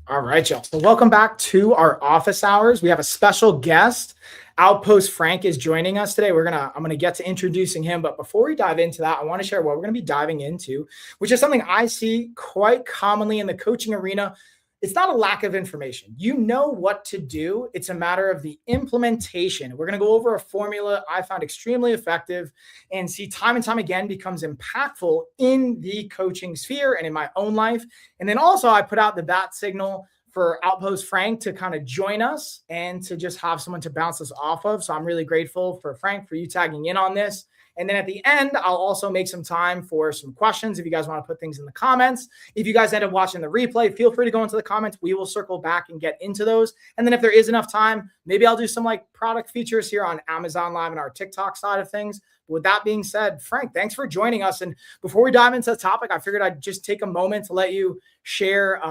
All right, y'all. So welcome back to our office hours. We have a special guest. Outpost Frank is joining us today. I'm gonna get to introducing him, but before we dive into that, I want to share what we're gonna be diving into, which is something I see quite commonly in the coaching arena. It's not a lack of information. You know what to do. It's a matter of the implementation. We're going to go over a formula I found extremely effective and see time and time again becomes impactful in the coaching sphere and in my own life. And then also I put out the bat signal for Outpost Frank to kind of join us and to just have someone to bounce this off of. So I'm really grateful for Frank, for you tagging in on this. And then at the end, I'll also make some time for some questions if you guys want to put things in the comments. If you guys end up watching the replay, feel free to go into the comments. We will circle back and get into those. And then if there is enough time, maybe I'll do some like product features here on Amazon Live and our TikTok side of things. But with that being said, Frank, thanks for joining us. And before we dive into the topic, I figured I'd just take a moment to let you share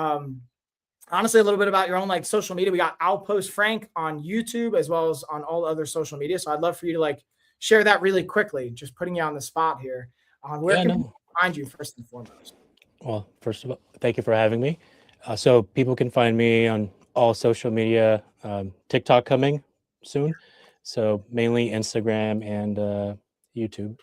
honestly a little bit about your own like social media. We got Outpost Frank on YouTube as well as on all other social media. So I'd love for you to like share that really quickly, just putting you on the spot here. Where can people find you first and foremost? Well, first of all, thank you for having me. So people can find me on all social media, TikTok coming soon. So mainly Instagram and YouTube.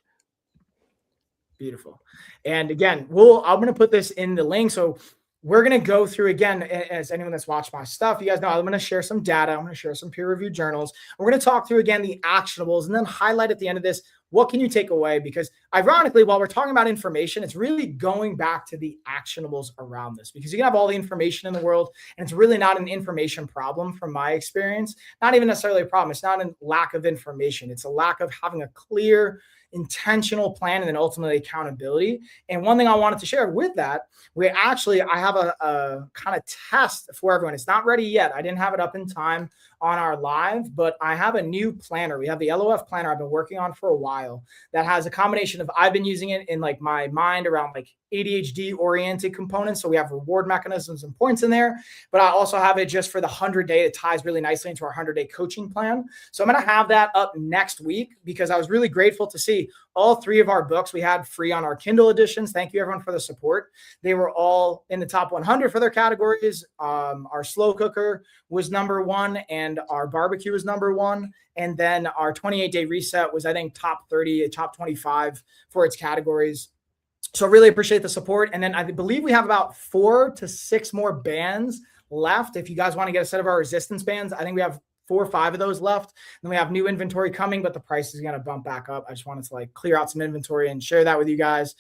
Beautiful. And again, I'm going to put this in the link. So we're going to go through again, as anyone that's watched my stuff, you guys know I'm going to share some data. I'm going to share some peer-reviewed journals. We're going to talk through again the actionables and then highlight at the end of this, what can you take away? Because ironically, while we're talking about information, it's really going back to the actionables around this, because you can have all the information in the world and it's really not an information problem from my experience, not even necessarily a problem. It's not a lack of information. It's a lack of having a clear, intentional plan and then ultimately accountability. And one thing I wanted to share with that, I have a kind of test for everyone. It's not ready yet. I didn't have it up in time on our live, but I have a new planner. We have the LOF planner I've been working on for a while that has a combination of, I've been using it in like my mind around like ADHD oriented components. So we have reward mechanisms and points in there, but I also have it just for the 100-day. It ties really nicely into our 100-day coaching plan. So I'm going to have that up next week because I was really grateful to see all 3 of our books we had free on our Kindle editions. Thank you everyone for the support. They were all in the top 100 for their categories. Our slow cooker was number 1 and our barbecue was number 1. And then our 28-day reset was, I think, top 30, top 25 for its categories. So really appreciate the support. And then I believe we have about 4 to 6 more bands left. If you guys want to get a set of our resistance bands, I think we have 4 or 5 of those left. Then we have new inventory coming, but the price is going to bump back up. I just wanted to like clear out some inventory and share that with you guys.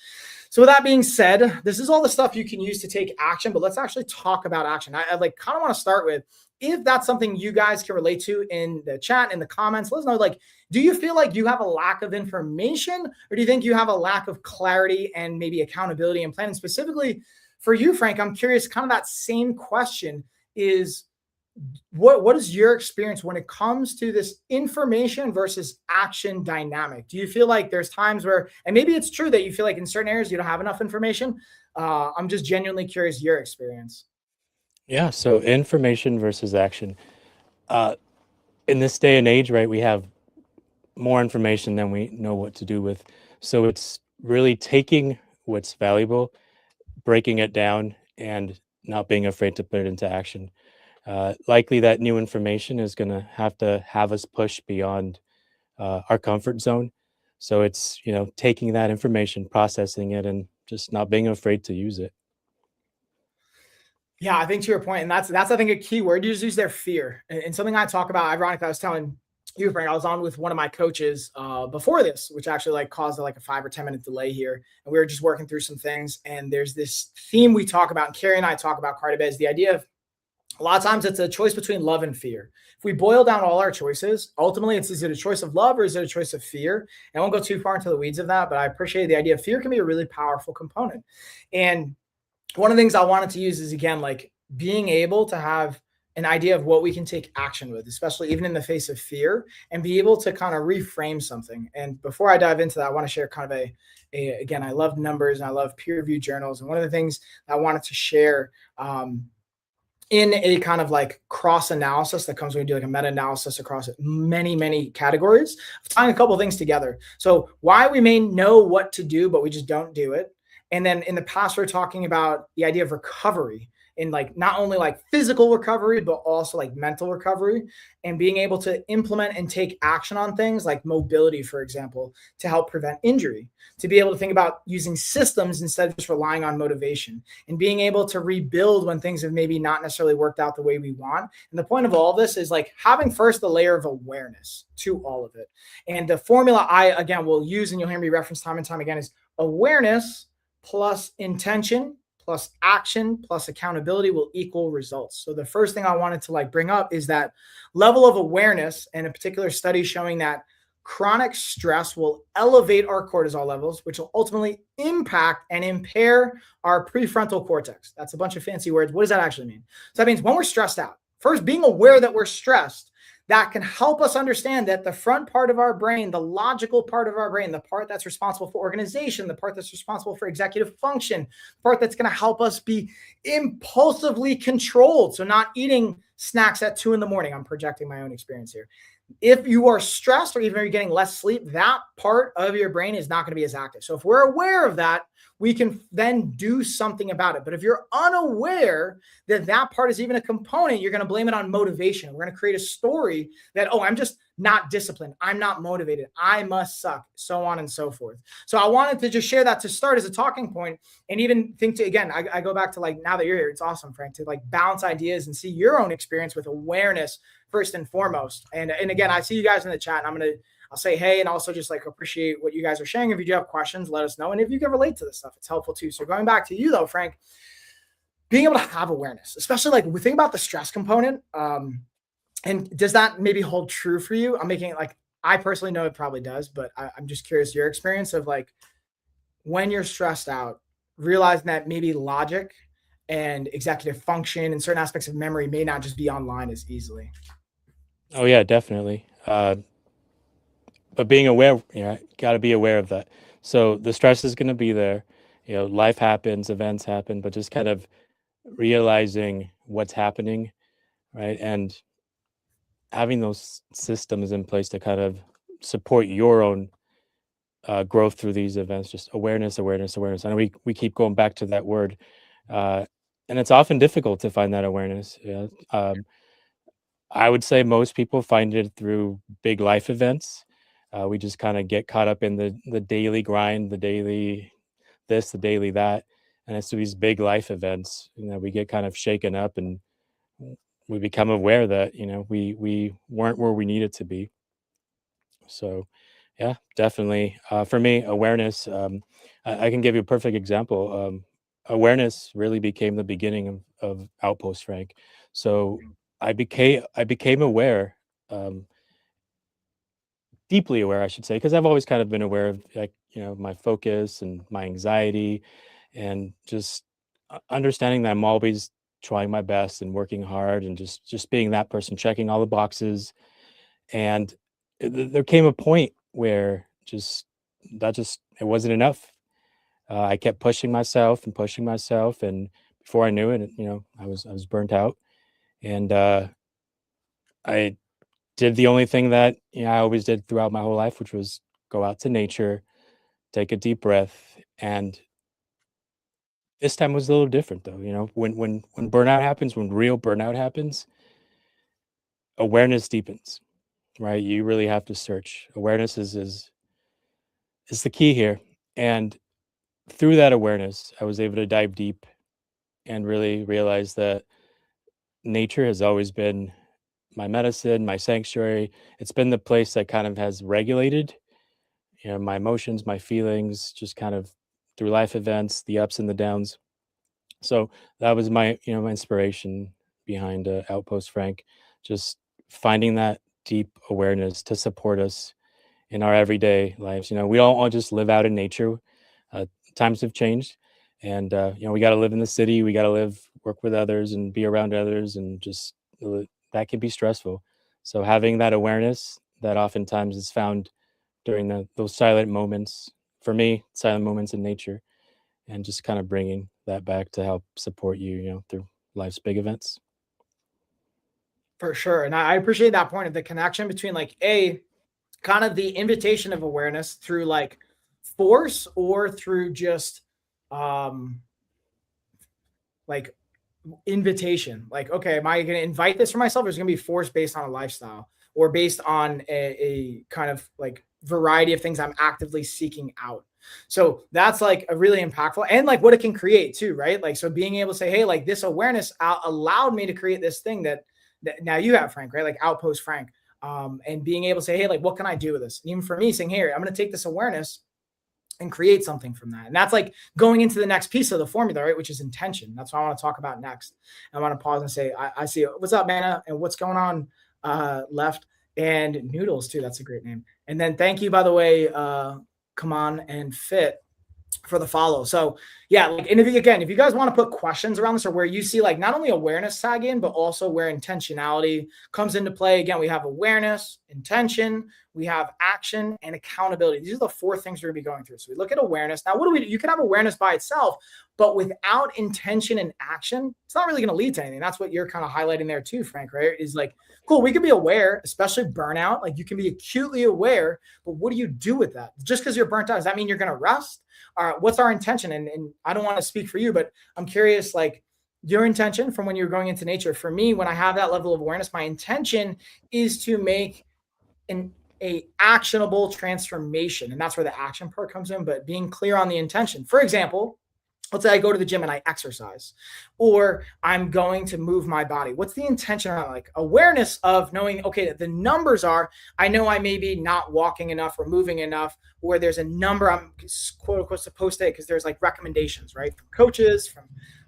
So with that being said, this is all the stuff you can use to take action, but let's actually talk about action. I like kind of want to start with, if that's something you guys can relate to in the chat, in the comments, let us know, like, do you feel like you have a lack of information, or do you think you have a lack of clarity and maybe accountability and planning? Specifically for you, Frank, I'm curious, kind of that same question is, what is your experience when it comes to this information versus action dynamic? Do you feel like there's times where, and maybe it's true that you feel like in certain areas you don't have enough information? I'm just genuinely curious your experience. Yeah, so information versus action. In this day and age, right, we have more information than we know what to do with. So it's really taking what's valuable, breaking it down, and not being afraid to put it into action. Likely that new information is going to have us push beyond our comfort zone. So it's, taking that information, processing it, and just not being afraid to use it. Yeah, I think to your point, and that's I think a key word. You just use their fear, and something I talk about. Ironically, I was telling you, Frank, I was on with one of my coaches before this, which actually like caused like a 5 or 10 minute delay here, and we were just working through some things. And there's this theme we talk about, and Carrie and I talk about quite a bit, is the idea of a lot of times it's a choice between love and fear. If we boil down all our choices, ultimately is it a choice of love or is it a choice of fear? And I won't go too far into the weeds of that, but I appreciate the idea of fear can be a really powerful component. And one of the things I wanted to use is, again, like being able to have an idea of what we can take action with, especially even in the face of fear, and be able to kind of reframe something. And before I dive into that, I want to share kind of again, I love numbers and I love peer-reviewed journals. And one of the things I wanted to share in a kind of like cross analysis that comes when you do like a meta-analysis across many, many categories, of tying a couple of things together. So why we may know what to do, but we just don't do it. And then in the past, we're talking about the idea of recovery in like not only like physical recovery, but also like mental recovery, and being able to implement and take action on things like mobility, for example, to help prevent injury, to be able to think about using systems instead of just relying on motivation, and being able to rebuild when things have maybe not necessarily worked out the way we want. And the point of all of this is like having first the layer of awareness to all of it. And the formula I, again, will use, and you'll hear me reference time and time again, is awareness plus intention plus action plus accountability will equal results. So the first thing I wanted to like bring up is that level of awareness, and a particular study showing that chronic stress will elevate our cortisol levels, which will ultimately impact and impair our prefrontal cortex. That's a bunch of fancy words. What does that actually mean? So that means when we're stressed out, first being aware that we're stressed, that can help us understand that the front part of our brain, the logical part of our brain, the part that's responsible for organization, the part that's responsible for executive function, the part that's going to help us be impulsively controlled. So not eating snacks at 2 a.m. I'm projecting my own experience here. If you are stressed or even if you're getting less sleep, that part of your brain is not going to be as active. So if we're aware of that, we can then do something about it. But if you're unaware that that part is even a component, you're going to blame it on motivation. We're going to create a story that, oh, I'm just not disciplined. I'm not motivated. I must suck, so on and so forth. So I wanted to just share that to start as a talking point, and even think to, again, I go back to like, now that you're here, it's awesome, Frank, to like balance ideas and see your own experience with awareness first and foremost. And again, I see you guys in the chat, and I'll say hey, and also just like appreciate what you guys are sharing. If you do have questions, let us know. And if you can relate to this stuff, it's helpful too. So going back to you though, Frank, being able to have awareness, especially like we think about the stress component. And does that maybe hold true for you? I'm making it like, I personally know it probably does, but I'm just curious your experience of like when you're stressed out, realizing that maybe logic and executive function and certain aspects of memory may not just be online as easily. Oh yeah, definitely. But being aware, got to be aware of that. So the stress is going to be there. Life happens, events happen, but just kind of realizing what's happening, right? And having those systems in place to kind of support your own growth through these events. Just awareness, awareness, awareness. I know we keep going back to that word, and it's often difficult to find that awareness. Yeah. I would say most people find it through big life events. We just kind of get caught up in the daily grind, the daily this, the daily that, and it's these big life events. We get kind of shaken up, and we become aware that we weren't where we needed to be. So, yeah, definitely. For me, awareness. I can give you a perfect example. Awareness really became the beginning of Outpost, Frank. So I became aware, um, deeply aware, I should say, because I've always kind of been aware of like my focus and my anxiety, and just understanding that I'm always trying my best and working hard, and just being that person, checking all the boxes. And there came a point where just it wasn't enough. I kept pushing myself, and before I knew it, I was burnt out, and I did the only thing that I always did throughout my whole life, which was go out to nature, take a deep breath. And this time was a little different, though. When burnout happens, when real burnout happens, awareness deepens, right? You really have to search. Awareness is the key here. And through that awareness, I was able to dive deep and really realize that nature has always been my medicine, my sanctuary. It's been the place that kind of has regulated, my emotions, my feelings, just kind of through life events, the ups and the downs. So that was my inspiration behind Outpost, Frank. Just finding that deep awareness to support us in our everyday lives. We don't all just live out in nature. Uh, Times have changed, and we got to live in the city. We got to work with others, and be around others, and just that can be stressful. So having that awareness that oftentimes is found during those silent moments, for me, silent moments in nature, and just kind of bringing that back to help support you, through life's big events. For sure. And I appreciate that point of the connection between like kind of the invitation of awareness through like force or through just like invitation. Like, okay, am I going to invite this for myself, or is it going to be forced based on a lifestyle or based on a kind of like variety of things I'm actively seeking out? So that's like a really impactful, and like what it can create too, right? Like, so being able to say, hey, like this awareness allowed me to create this thing that now you have, Frank, right? Like Outpost Frank. And being able to say, hey, like, what can I do with this? And even for me saying, here, I'm going to take this awareness and create something from that. And that's like going into the next piece of the formula, right? Which is intention. That's what I want to talk about next. I want to pause and say, I see it. What's up, Manna? And what's going on left? And Noodles too. That's a great name. And then thank you, by the way, come on and fit for the follow. So yeah, like, and if you guys want to put questions around this, or where you see like not only awareness tag in, but also where intentionality comes into play. Again, we have awareness, intention, we have action, and accountability. These are the four things we're gonna be going through. So we look at awareness. Now, what do we do? You can have awareness by itself, but without intention and action, it's not really gonna lead to anything. That's what you're kind of highlighting there too, Frank, right? Is like, cool, we can be aware, especially burnout. Like you can be acutely aware, but what do you do with that? Just because you're burnt out, does that mean you're gonna rest? What's our intention? And I don't want to speak for you, but I'm curious, like your intention from when you're going into nature. For me, when I have that level of awareness, my intention is to make a actionable transformation. And that's where the action part comes in, but being clear on the intention. For example, let's say I go to the gym and I exercise, or I'm going to move my body. What's the intention around, like awareness of knowing, okay, the numbers are, I know I may be not walking enough or moving enough, or there's a number I'm quote unquote supposed to, because there's like recommendations, right? From coaches, from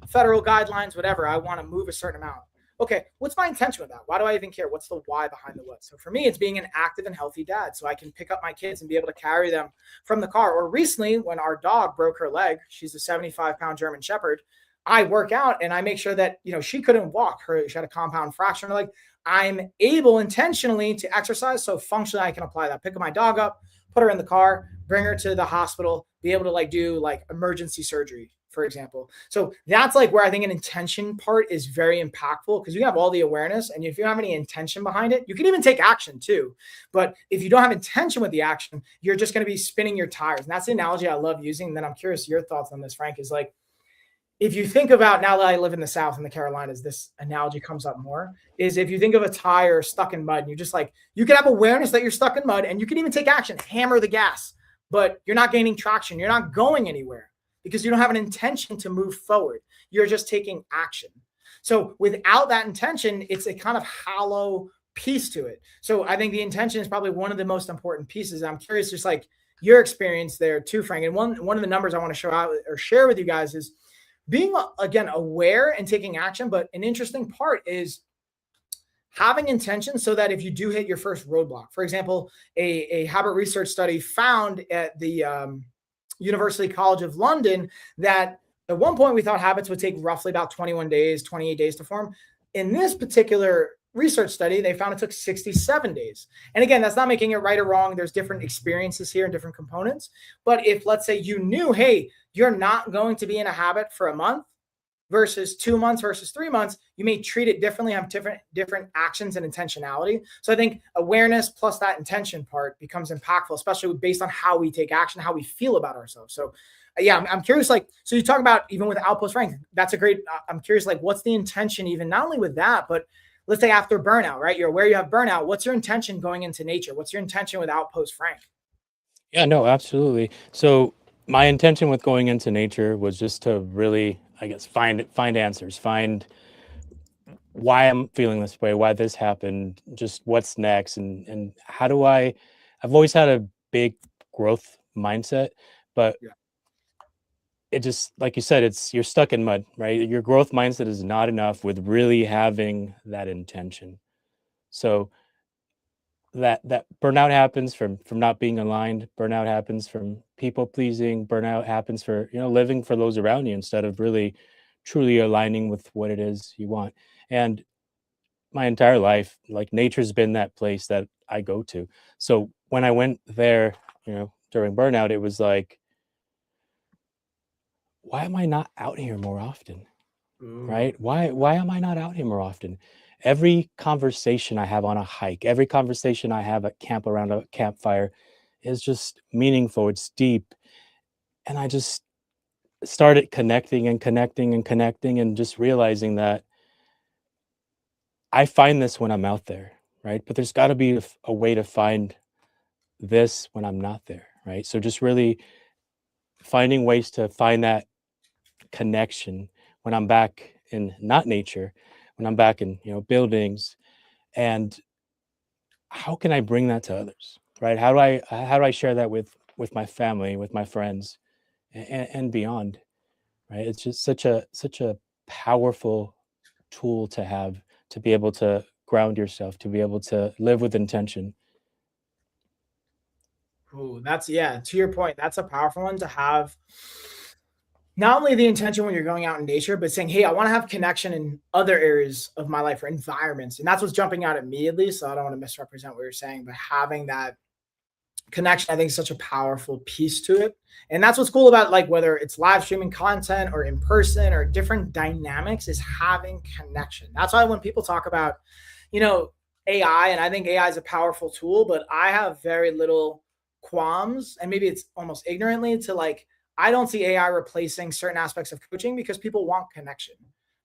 federal guidelines, whatever. I want to move a certain amount. Okay, what's my intention with that? Why do I even care? What's the why behind the what? So for me, it's being an active and healthy dad, so I can pick up my kids and be able to carry them from the car. Or recently, when our dog broke her leg, she's a 75-pound German Shepherd, I work out and I make sure that, she couldn't walk. She had a compound fracture in her leg. I'm able intentionally to exercise, so functionally I can apply that. Pick my dog up, put her in the car, bring her to the hospital, be able to like do like emergency surgery, for example. So that's like where I think an intention part is very impactful, because you have all the awareness, and if you have any intention behind it, you can even take action too. But if you don't have intention with the action, you're just going to be spinning your tires. And that's the analogy I love using. And then I'm curious your thoughts on this, Frank, is like, if you think about, now that I live in the South in the Carolinas, this analogy comes up more, is if you think of a tire stuck in mud, and you're just like, you can have awareness that you're stuck in mud, and you can even take action, hammer the gas, but you're not gaining traction. You're not going anywhere because you don't have an intention to move forward. You're just taking action. So without that intention, it's a kind of hollow piece to it. So I think the intention is probably one of the most important pieces. I'm curious, just like your experience there too, Frank. And one of the numbers I want to show out or share with you guys is being, again, aware and taking action. But an interesting part is having intention, so that if you do hit your first roadblock, for example, a habit research study found at the University College of London that at one point we thought habits would take roughly about 21 days, 28 days to form. In this particular research study, they found it took 67 days. And again, that's not making it right or wrong. There's different experiences here and different components. But if, let's say, you knew, hey, you're not going to be in a habit for a month versus 2 months versus 3 months, you may treat it differently, have different actions and intentionality. So I think awareness plus that intention part becomes impactful, especially based on how we take action, how we feel about ourselves. So yeah, I'm curious, like, so you talk about even with Outpost Rank, that's a great, I'm curious, like, what's the intention even not only with that, but let's say after burnout, right? You're aware you have burnout. What's your intention going into nature? What's your intention with Outpost Frank? Yeah, no, absolutely. So my intention with going into nature was just to really, I guess, find answers, find why I'm feeling this way, why this happened, just what's next, and how do I've always had a big growth mindset, but Yeah. it just, like you said, you're stuck in mud, right? Your growth mindset is not enough with really having that intention. So that burnout happens from not being aligned, burnout happens from people pleasing, burnout happens for, living for those around you instead of really truly aligning with what it is you want. And my entire life, like, nature's been that place that I go to. So when I went there, during burnout, it was like, why am I not out here more often? Ooh. Right? Why am I not out here more often? Every conversation I have on a hike, every conversation I have at camp around a campfire is just meaningful. It's deep. And started connecting and connecting and connecting and just realizing that I find this when I'm out there, right? But there's got to be a way to find this when I'm not there, right? So just really finding ways to find that connection when I'm back in not nature, when I'm back in, buildings, and how can I bring that to others, right? How do I share that with my family, with my friends, and beyond, right? It's just such a powerful tool to have, to be able to ground yourself, to be able to live with intention. Ooh, that's yeah, to your point, that's a powerful one to have. Not only the intention when you're going out in nature, but saying, hey, I want to have connection in other areas of my life or environments. And that's what's jumping out immediately. So I don't want to misrepresent what you're saying, but having that connection, I think, is such a powerful piece to it. And that's what's cool about, like, whether it's live streaming content or in person or different dynamics, is having connection. That's why when people talk about, you know, AI, and I think AI is a powerful tool, but I have very little qualms, and maybe it's almost ignorantly, to like, I don't see AI replacing certain aspects of coaching because people want connection.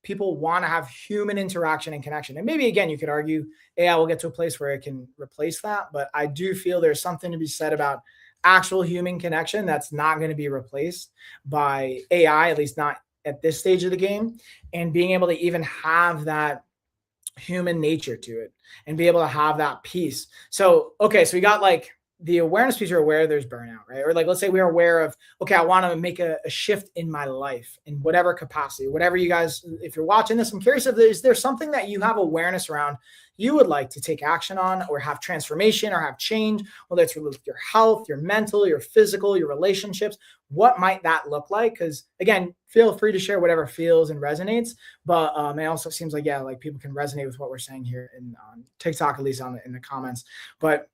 People want to have human interaction and connection. And maybe again, you could argue AI will get to a place where it can replace that. But I do feel there's something to be said about actual human connection that's not going to be replaced by AI, at least not at this stage of the game. And being able to even have that human nature to it and be able to have that piece. So, okay, so we got like the awareness piece. You're aware there's burnout, right? Or like, let's say we're aware of, okay, I want to make a shift in my life in whatever capacity, whatever you guys, if you're watching this, I'm curious if there's something that you have awareness around you would like to take action on or have transformation or have change, whether it's with your health, your mental, your physical, your relationships. What might that look like? Because again, feel free to share whatever feels and resonates. But it also seems like, yeah, like people can resonate with what we're saying here in on TikTok, at least in the comments. But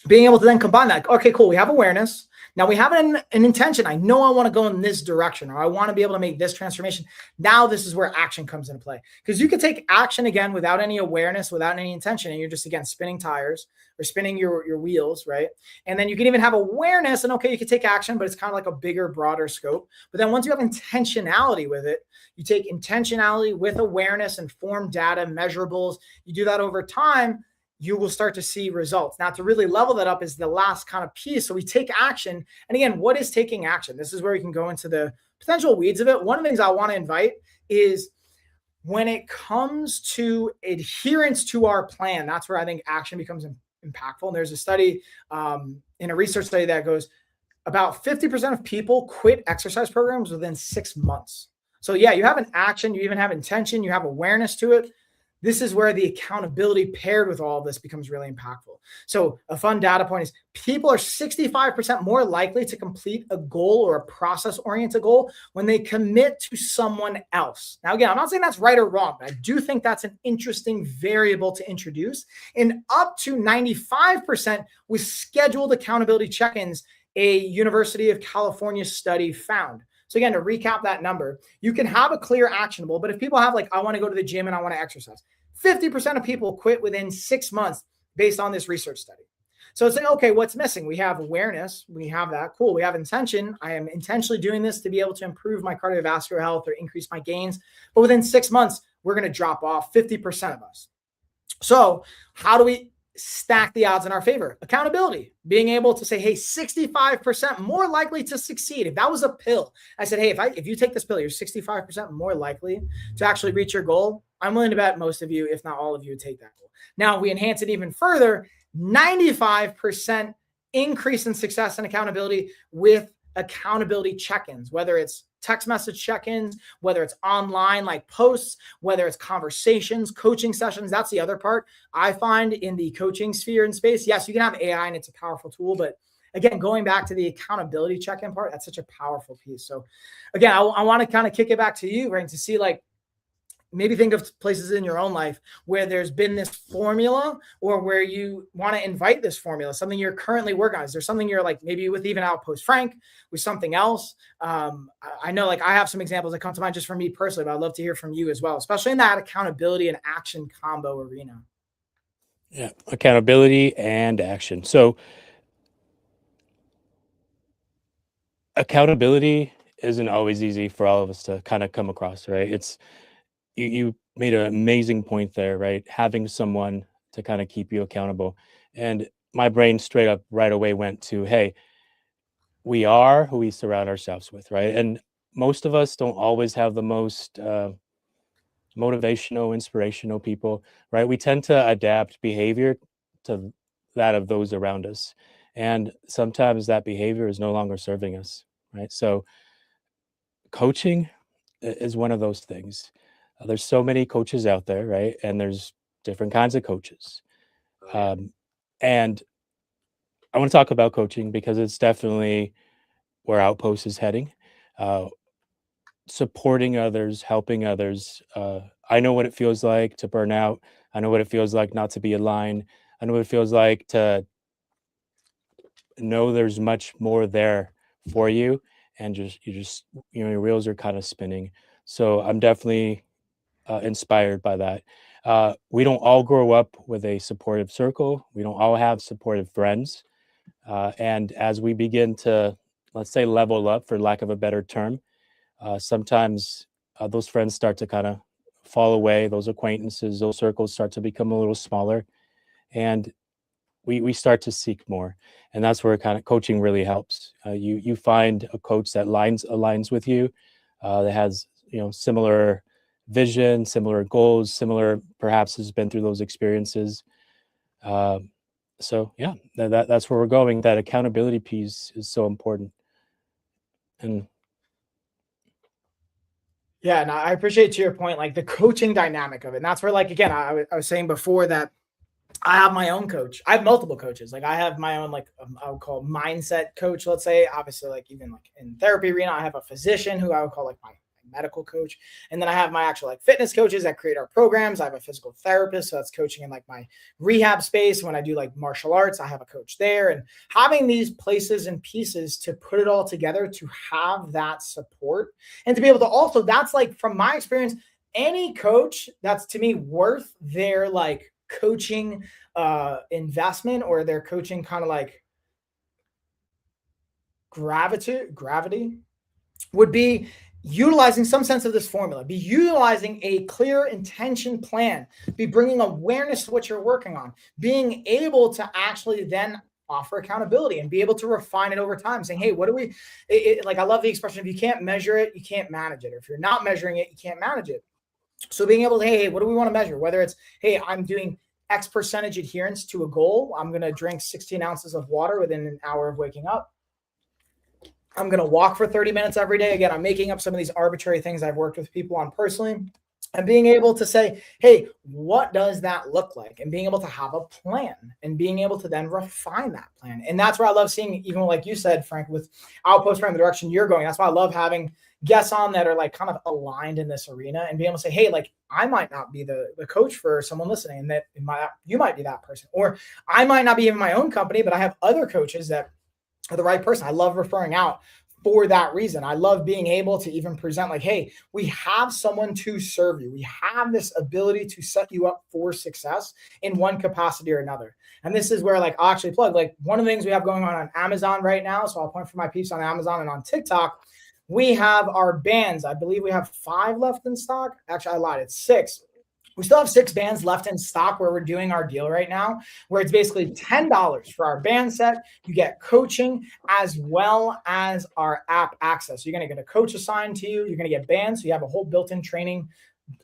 being able to then combine that, okay, cool, we have awareness. Now we have an intention. I know I want to go in this direction, or I want to be able to make this transformation. Now this is where action comes into play. Because you could take action again without any awareness, without any intention, and you're just, again, spinning tires or spinning your wheels, right? And then you can even have awareness, and okay, you can take action, but it's kind of like a bigger, broader scope. But then once you have intentionality with it, you take intentionality with awareness, informed data, measurables, you do that over time, you will start to see results. Now, to really level that up is the last kind of piece. So we take action. And again, what is taking action? This is where we can go into the potential weeds of it. One of the things I want to invite is when it comes to adherence to our plan, that's where I think action becomes impactful. And there's a study in a research study that goes about 50% of people quit exercise programs within 6 months. So yeah, you have an action, you even have intention, you have awareness to it. This is where the accountability paired with all of this becomes really impactful. So a fun data point is people are 65% more likely to complete a goal or a process-oriented goal when they commit to someone else. Now, again, I'm not saying that's right or wrong, but I do think that's an interesting variable to introduce. And up to 95% with scheduled accountability check-ins, a University of California study found. So again, to recap that number, you can have a clear actionable, but if people have like, I want to go to the gym and I want to exercise, 50% of people quit within 6 months based on this research study. So it's like, okay, what's missing? We have awareness. We have that. Cool. We have intention. I am intentionally doing this to be able to improve my cardiovascular health or increase my gains. But within 6 months, we're going to drop off 50% of us. So how do we stack the odds in our favor? Accountability, being able to say, hey, 65% more likely to succeed. If that was a pill, I said, hey, if you take this pill, you're 65% more likely to actually reach your goal. I'm willing to bet most of you, if not all of you, would take that goal. Now we enhance it even further, 95% increase in success and accountability with accountability check-ins, whether it's text message check-ins, whether it's online like posts, whether it's conversations, coaching sessions. That's the other part I find in the coaching sphere and space. Yes, you can have AI and it's a powerful tool, but again, going back to the accountability check-in part, that's such a powerful piece. So again, I want to kind of kick it back to you, right, to see like, maybe think of places in your own life where there's been this formula or where you want to invite this formula, something you're currently working on. Is there something you're like, maybe with even Outpost Frank, with something else? I know like I have some examples that come to mind just from me personally, but I'd love to hear from you as well, especially in that accountability and action combo arena. Yeah, accountability and action. So accountability isn't always easy for all of us to kind of come across, right? You made an amazing point there, right? Having someone to kind of keep you accountable. And my brain straight up right away went to, hey, we are who we surround ourselves with, right? And most of us don't always have the most motivational, inspirational people, right? We tend to adapt behavior to that of those around us. And sometimes that behavior is no longer serving us, right? So coaching is one of those things. There's so many coaches out there, right? And there's different kinds of coaches. Oh, yeah. And I want to talk about coaching because it's definitely where Outpost is heading. Uh, Supporting others, helping others. I know what it feels like to burn out. I know what it feels like not to be aligned. I know what it feels like to know there's much more there for you, and your wheels are kind of spinning. So I'm definitely inspired by that. We don't all grow up with a supportive circle. We don't all have supportive friends. And as we begin to, let's say, level up, for lack of a better term, sometimes those friends start to kind of fall away. Those acquaintances, those circles start to become a little smaller, and we start to seek more. And that's where kind of coaching really helps. You find a coach that aligns with you, that has similar vision, similar goals, similar perhaps has been through those experiences. So yeah, that's where we're going. That accountability piece is so important. And Yeah, and I appreciate, to your point, like the coaching dynamic of it. And that's where, like, again, I was saying before that I have my own coach. I have multiple coaches. Like, I have my own, like, I would call mindset coach, let's say. Obviously, like, even like in therapy arena, I have a physician who I would call like my medical coach. And then I have my actual like fitness coaches that create our programs. I have a physical therapist, so that's coaching in like my rehab space. When I do like martial arts, I have a coach there. And having these places and pieces to put it all together to have that support and to be able to also, that's like, from my experience, any coach that's, to me, worth their like coaching investment, or their coaching kind of like gravity would be utilizing some sense of this formula, be utilizing a clear intention plan, be bringing awareness to what you're working on, being able to actually then offer accountability and be able to refine it over time, saying, hey, what do we, like, I love the expression, if you can't measure it, you can't manage it. Or if you're not measuring it, you can't manage it. So being able to, hey, what do we want to measure? Whether it's, hey, I'm doing X percentage adherence to a goal. I'm going to drink 16 ounces of water within an hour of waking up. I'm going to walk for 30 minutes every day. Again, I'm making up some of these arbitrary things I've worked with people on personally, and being able to say, hey, what does that look like? And being able to have a plan and being able to then refine that plan. And that's where I love seeing, even like you said, Frank, with Outpost around the direction you're going. That's why I love having guests on that are like kind of aligned in this arena, and being able to say, hey, like, I might not be the coach for someone listening, and that you might be that person. Or I might not be in my own company, but I have other coaches that are the right person. I love referring out for that reason. I love being able to even present like, hey, we have someone to serve you. We have this ability to set you up for success in one capacity or another. And this is where, like, I'll actually plug, like, one of the things we have going on Amazon right now. So I'll point for my peeps on Amazon and on TikTok. We have our bands. I believe we have 5 left in stock. Actually, I lied. It's 6. We still have 6 bands left in stock, where we're doing our deal right now, where it's basically $10 for our band set. You get coaching as well as our app access. You're going to get a coach assigned to you. You're going to get bands. So you have a whole built-in training,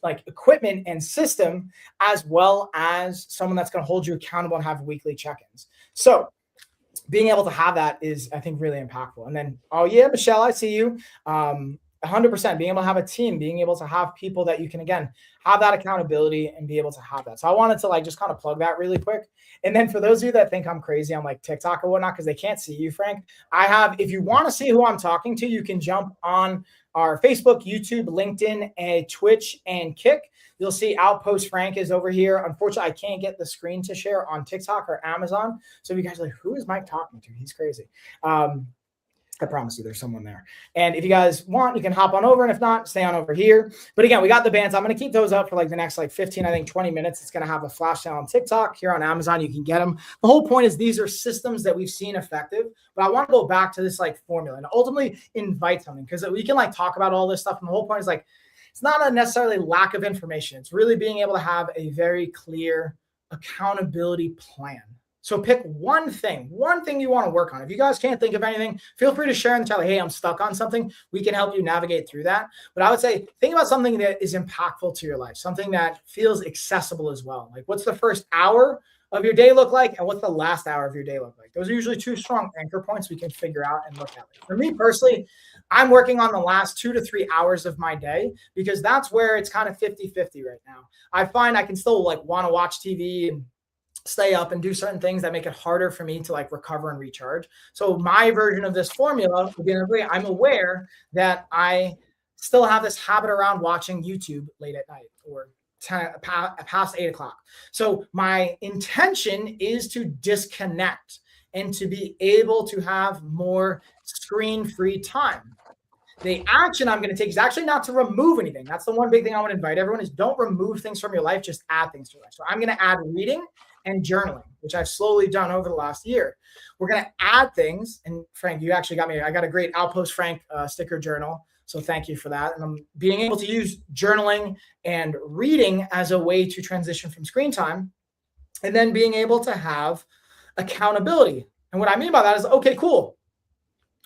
like, equipment and system, as well as someone that's going to hold you accountable and have weekly check-ins. So being able to have that is, I think, really impactful. And then, oh yeah, Michelle, I see you. 100% being able to have a team, being able to have people that you can, again, have that accountability and be able to have that. So I wanted to, like, just kind of plug that really quick. And then for those of you that think I'm crazy on like TikTok or whatnot, because they can't see you, Frank, I have, if you want to see who I'm talking to, you can jump on our Facebook, YouTube, LinkedIn, and Twitch, and Kick. You'll see Outpost Frank is over here. Unfortunately, I can't get the screen to share on TikTok or Amazon. So if you guys are like, who is Mike talking to? He's crazy. I promise you there's someone there. And if you guys want, you can hop on over. And if not, stay on over here. But again, we got the bands. I'm going to keep those up for like the next like 15, I think 20 minutes. It's going to have a flash sale on TikTok. Here on Amazon, you can get them. The whole point is these are systems that we've seen effective. But I want to go back to this like formula and ultimately invite something, because we can like talk about all this stuff. And the whole point is like, it's not a necessarily lack of information. It's really being able to have a very clear accountability plan. So pick one thing you want to work on. If you guys can't think of anything, feel free to share in the chat, like, hey, I'm stuck on something. We can help you navigate through that. But I would say, think about something that is impactful to your life, something that feels accessible as well. Like, what's the first hour of your day look like, and what's the last hour of your day look like? Those are usually two strong anchor points we can figure out and look at. For me personally, I'm working on the last 2 to 3 hours of my day, because that's where it's kind of 50-50 right now. I find I can still like want to watch TV and stay up and do certain things that make it harder for me to like recover and recharge. So my version of this formula, I'm aware that I still have this habit around watching YouTube late at night or past 8 o'clock. So my intention is to disconnect and to be able to have more screen-free time. The action I'm going to take is actually not to remove anything. That's the one big thing I want to invite everyone is, don't remove things from your life, just add things to your life. So I'm going to add reading and journaling, which I've slowly done over the last year. We're going to add things. And Frank, you actually got me. I got a great Outpost Frank sticker journal. So thank you for that. And I'm being able to use journaling and reading as a way to transition from screen time, and then being able to have accountability. And what I mean by that is, okay, cool.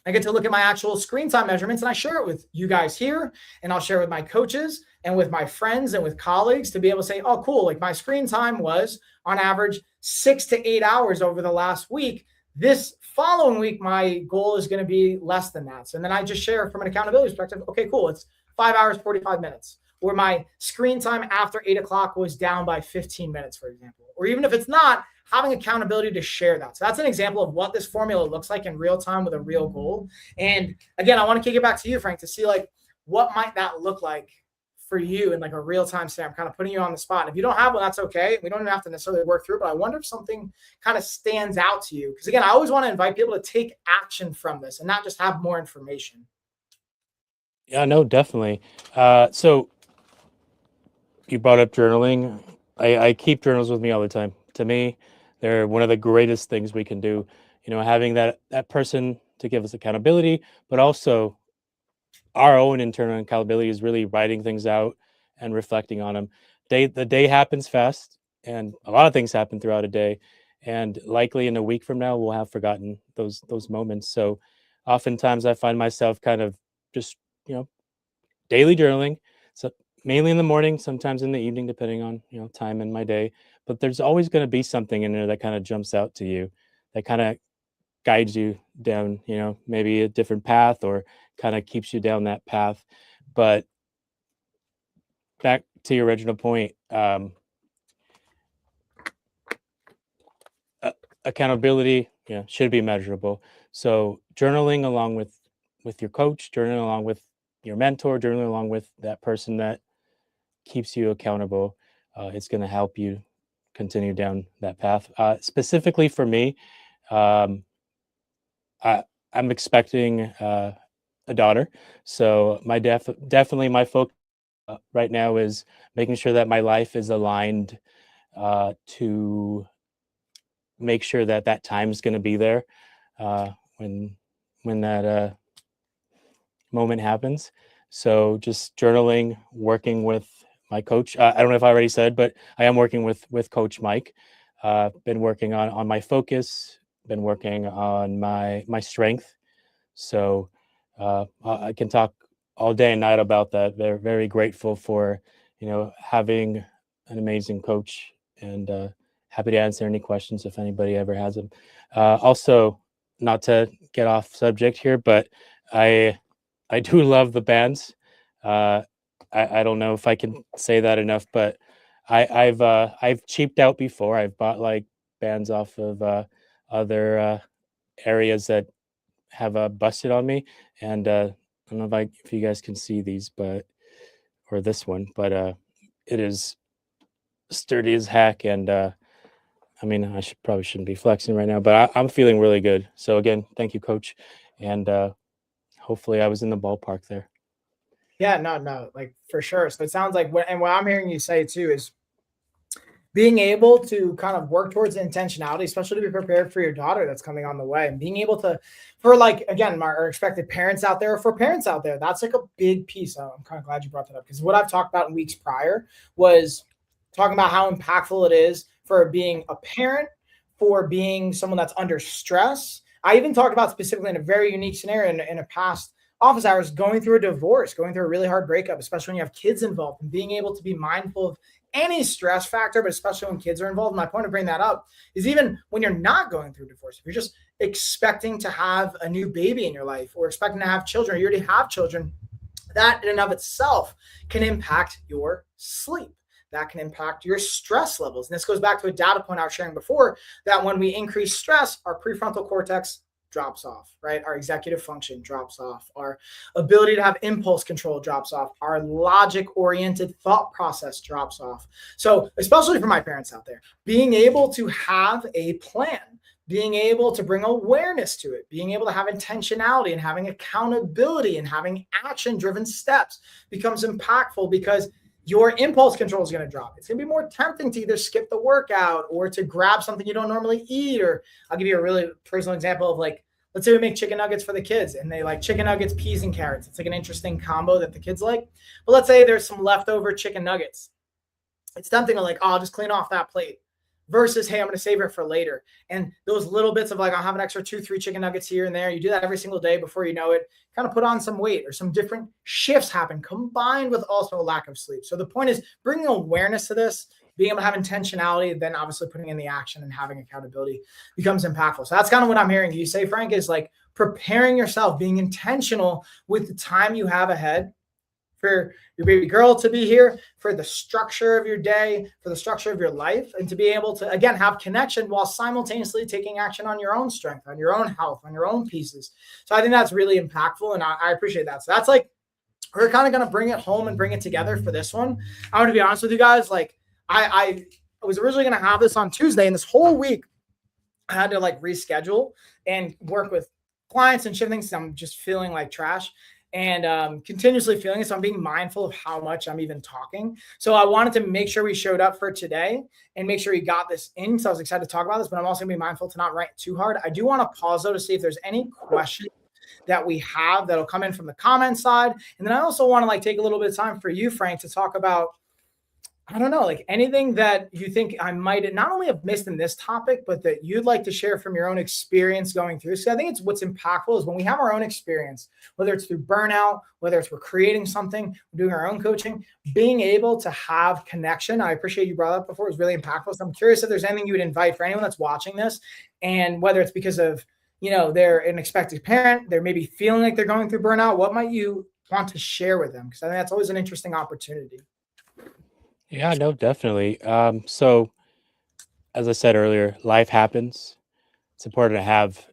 I get to look at my actual screen time measurements, and I share it with you guys here, and I'll share with my coaches and with my friends and with colleagues to be able to say, oh, cool. Like, my screen time was on average 6 to 8 hours over the last week. This following week, my goal is going to be less than that. So then I just share from an accountability perspective. Okay, cool. It's 5 hours, 45 minutes. Or my screen time after 8 o'clock was down by 15 minutes, for example. Or even if it's not, having accountability to share that. So that's an example of what this formula looks like in real time with a real goal. And again, I want to kick it back to you, Frank, to see like, what might that look like for you in like a real time stay? I'm kind of putting you on the spot. And if you don't have one, that's okay. We don't even have to necessarily work through it, but I wonder if something kind of stands out to you. Because again, I always want to invite people to take action from this and not just have more information. Yeah, no, definitely. So you brought up journaling. I keep journals with me all the time. To me, they're one of the greatest things we can do. You know, having that person to give us accountability, but also our own internal accountability is really writing things out and reflecting on them. The day happens fast, and a lot of things happen throughout a day, and likely in a week from now we'll have forgotten those moments. So oftentimes I find myself kind of just, daily journaling. So mainly in the morning, sometimes in the evening, depending on, time in my day. But there's always going to be something in there that kind of jumps out to you, that kind of guides you down, maybe a different path, or kind of keeps you down that path. But back to your original point, accountability, should be measurable. So journaling along with your coach, journaling along with your mentor, journaling along with that person that keeps you accountable, it's going to help you continue down that path. Specifically for me, I'm expecting a daughter, so my definitely my focus right now is making sure that my life is aligned to make sure that time is going to be there when that moment happens. So just journaling, working with my coach. I don't know if I already said, but I am working with Coach Mike. Been working on my focus, been working on my strength. So I can talk all day and night about that. They're very grateful for, having an amazing coach, and happy to answer any questions if anybody ever has them. Also, not to get off subject here, but I do love the bands. I don't know if I can say that enough, but I've cheaped out before. I've bought like bands off of other areas that have busted on me, and I don't know if you guys can see these, or this one, but it is sturdy as heck, and I mean, probably shouldn't be flexing right now, but I'm feeling really good. So again, thank you, Coach, and hopefully I was in the ballpark there. Yeah, no, like for sure. So it sounds like what I'm hearing you say too is being able to kind of work towards intentionality, especially to be prepared for your daughter that's coming on the way, and being able to, for like again, our expected parents out there, or for parents out there, that's like a big piece. I'm kind of glad you brought that up because what I've talked about in weeks prior was talking about how impactful it is for being a parent, for being someone that's under stress. I even talked about specifically in a very unique scenario in a past office hours, going through a divorce, going through a really hard breakup, especially when you have kids involved, and being able to be mindful of any stress factor, but especially when kids are involved. My point of bringing that up is even when you're not going through divorce, if you're just expecting to have a new baby in your life or expecting to have children, or you already have children, that in and of itself can impact your sleep. That can impact your stress levels. And this goes back to a data point I was sharing before, that when we increase stress, our prefrontal cortex drops off, right? Our executive function drops off. Our ability to have impulse control drops off. Our logic oriented thought process drops off. So, especially for my parents out there, being able to have a plan, being able to bring awareness to it, being able to have intentionality and having accountability and having action driven steps becomes impactful, because your impulse control is going to drop. It's going to be more tempting to either skip the workout or to grab something you don't normally eat. Or I'll give you a really personal example of, like, let's say we make chicken nuggets for the kids and they like chicken nuggets, peas, and carrots. It's like an interesting combo that the kids like. But let's say there's some leftover chicken nuggets. It's tempting to like, oh, I'll just clean off that plate, versus, hey, I'm going to save it for later. And those little bits of like, I'll have an extra 2-3 chicken nuggets here and there. You do that every single day, before you know it, kind of put on some weight, or some different shifts happen, combined with also a lack of sleep. So the point is bringing awareness to this, being able to have intentionality, then obviously putting in the action and having accountability becomes impactful. So that's kind of what I'm hearing you say, Frank, is like preparing yourself, being intentional with the time you have ahead for your baby girl to be here, for the structure of your day, for the structure of your life, and to be able to, again, have connection while simultaneously taking action on your own strength, on your own health, on your own pieces. So I think that's really impactful, and I appreciate that. So that's like, we're kind of going to bring it home and bring it together for this one. I'm going to be honest with you guys. Like, I was originally going to have this on Tuesday, and this whole week I had to like reschedule and work with clients and shift things. I'm just feeling like trash, and continuously feeling it. So I'm being mindful of how much I'm even talking. So I wanted to make sure we showed up for today and make sure we got this in. So I was excited to talk about this, but I'm also gonna be mindful to not write too hard. I do want to pause though to see if there's any questions that we have that'll come in from the comment side. And then I also want to like take a little bit of time for you, Frank, to talk about, I don't know, like anything that you think I might not only have missed in this topic, but that you'd like to share from your own experience going through. So I think it's what's impactful is when we have our own experience, whether it's through burnout, whether it's we're creating something, we're doing our own coaching, being able to have connection. I appreciate you brought up before, it was really impactful. So I'm curious if there's anything you would invite for anyone that's watching this, and whether it's because of, you know, they're an expected parent, they're maybe feeling like they're going through burnout, what might you want to share with them? Because I think that's always an interesting opportunity. Yeah, no, definitely. So as I said earlier, life happens. It's important to have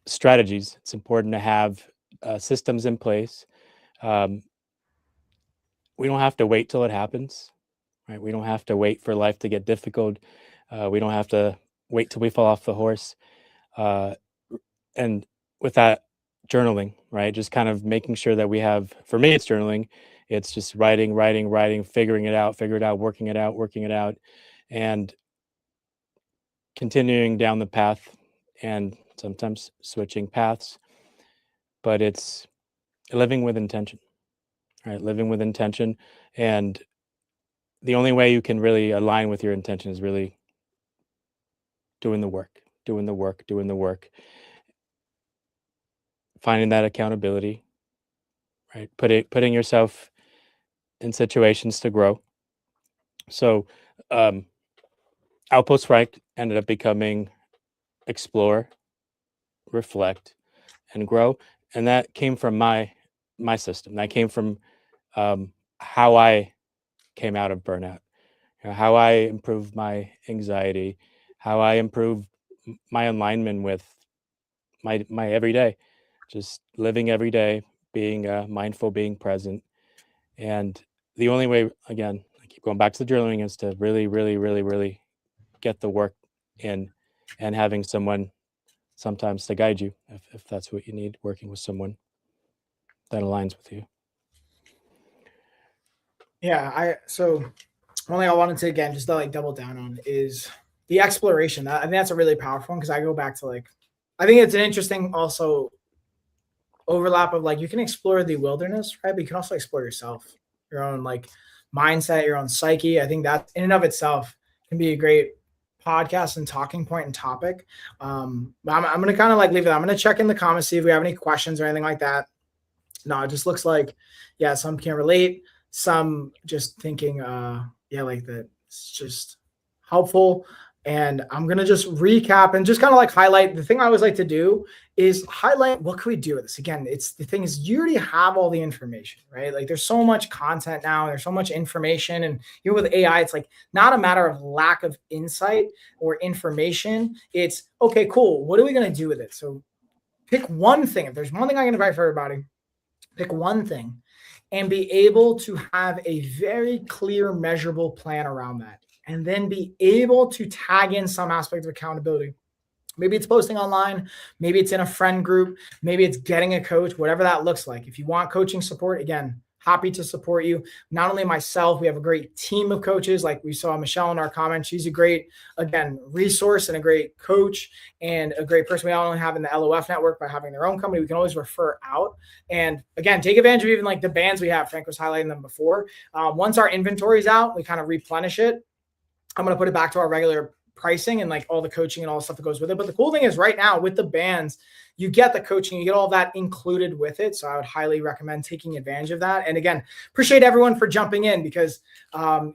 strategies. It's important to have systems in place. Um, we don't have to wait till it happens, right? We don't have to wait for life to get difficult. We don't have to wait till we fall off the horse. Uh, and with that, journaling, right? Just kind of making sure that we have, for me, it's journaling. It's just writing, figuring it out, working it out, and continuing down the path, and sometimes switching paths. But it's living with intention, right? Living with intention. And the only way you can really align with your intention is really doing the work, finding that accountability, right? Putting yourself in situations to grow. So, Outpost Frank ended up becoming explore, reflect, and grow, and that came from my system. That came from how I came out of burnout, you know, how I improved my anxiety, how I improved my alignment with my everyday, just living every day, being mindful, being present. And the only way, again, I keep going back to the journaling, is to really get the work in, and having someone sometimes to guide you if that's what you need, working with someone. that aligns with you. Yeah, so one thing I wanted to again just to like double down on is the exploration. I think that's a really powerful one because I go back to like I think it's an interesting also overlap of like you can explore the wilderness, right? But you can also explore yourself, your own like mindset, your own psyche. I think that in and of itself can be a great podcast and talking point and topic. But I'm gonna kind of like leave it. I'm gonna check in the comments, see if we have any questions or anything like that. No, it just looks like, yeah, some can relate, some just thinking, yeah, like that it's just helpful. And I'm gonna just recap and just kind of like highlight the thing I always like to do is highlight what can we do with this. Again, it's the thing is you already have all the information, right? Like there's so much content now, there's so much information, and you know, with AI, it's like not a matter of lack of insight or information. It's okay, cool. What are we gonna do with it? So pick one thing. If there's one thing I can invite for everybody, pick one thing and be able to have a very clear, measurable plan around that. And then be able to tag in some aspect of accountability. Maybe it's posting online, maybe it's in a friend group, maybe it's getting a coach, whatever that looks like. If you want coaching support, again, happy to support you. Not only myself, we have a great team of coaches. Like we saw Michelle in our comments. She's a great, again, resource and a great coach and a great person we not only have in the LOF network by having their own company. We can always refer out. And again, take advantage of even like the bands we have. Frank was highlighting them before. Once our inventory is out, we kind of replenish it. I'm going to put it back to our regular pricing and like all the coaching and all the stuff that goes with it. But the cool thing is right now with the bands, you get the coaching, you get all that included with it. So I would highly recommend taking advantage of that. And again, appreciate everyone for jumping in because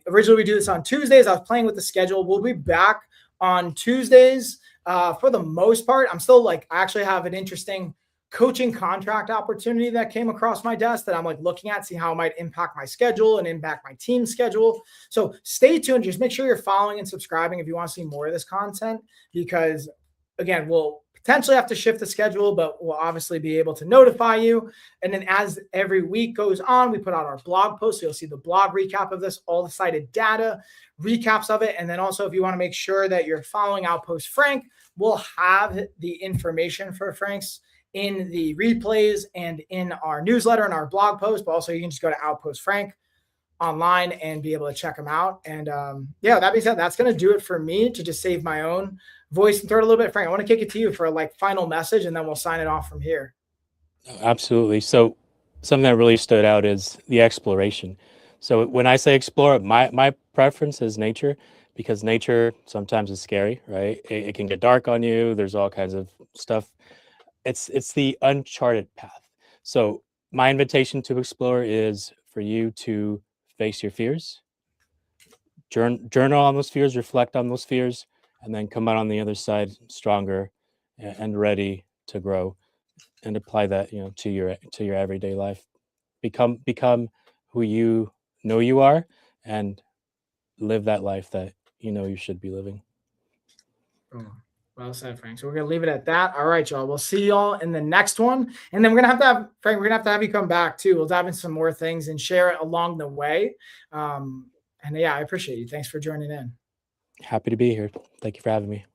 originally we do this on Tuesdays. I was playing with the schedule. We'll be back on Tuesdays for the most part. I'm still like, I actually have an interesting coaching contract opportunity that came across my desk that I'm like looking at, see how it might impact my schedule and impact my team's schedule. So stay tuned. Just make sure you're following and subscribing if you want to see more of this content, because again, we'll potentially have to shift the schedule, but we'll obviously be able to notify you. And then as every week goes on, we put out our blog post. So you'll see the blog recap of this, all the cited data, recaps of it. And then also if you want to make sure that you're following Outpost Frank, we'll have the information for Frank's in the replays and in our newsletter and our blog post, but also you can just go to Outpost Frank online and be able to check them out. And yeah, that being said, that's going to do it for me to just save my own voice and throw it a little bit. Frank, I want to kick it to you for a like final message and then we'll sign it off from here. Absolutely. So something that really stood out is the exploration. So when I say explore, my preference is nature, because nature sometimes is scary, right? It can get dark on you. There's all kinds of stuff. It's the uncharted path. So my invitation to explore is for you to face your fears, journal on those fears, reflect on those fears, and then come out on the other side stronger and ready to grow, and apply that, you know, to your everyday life. Become who you know you are, and live that life that you know you should be living. Well said, Frank. So we're going to leave it at that. All right, y'all. We'll see y'all in the next one. And then we're going to have Frank, we're going to have you come back too. We'll dive into some more things and share it along the way. And yeah, I appreciate you. Thanks for joining in. Happy to be here. Thank you for having me.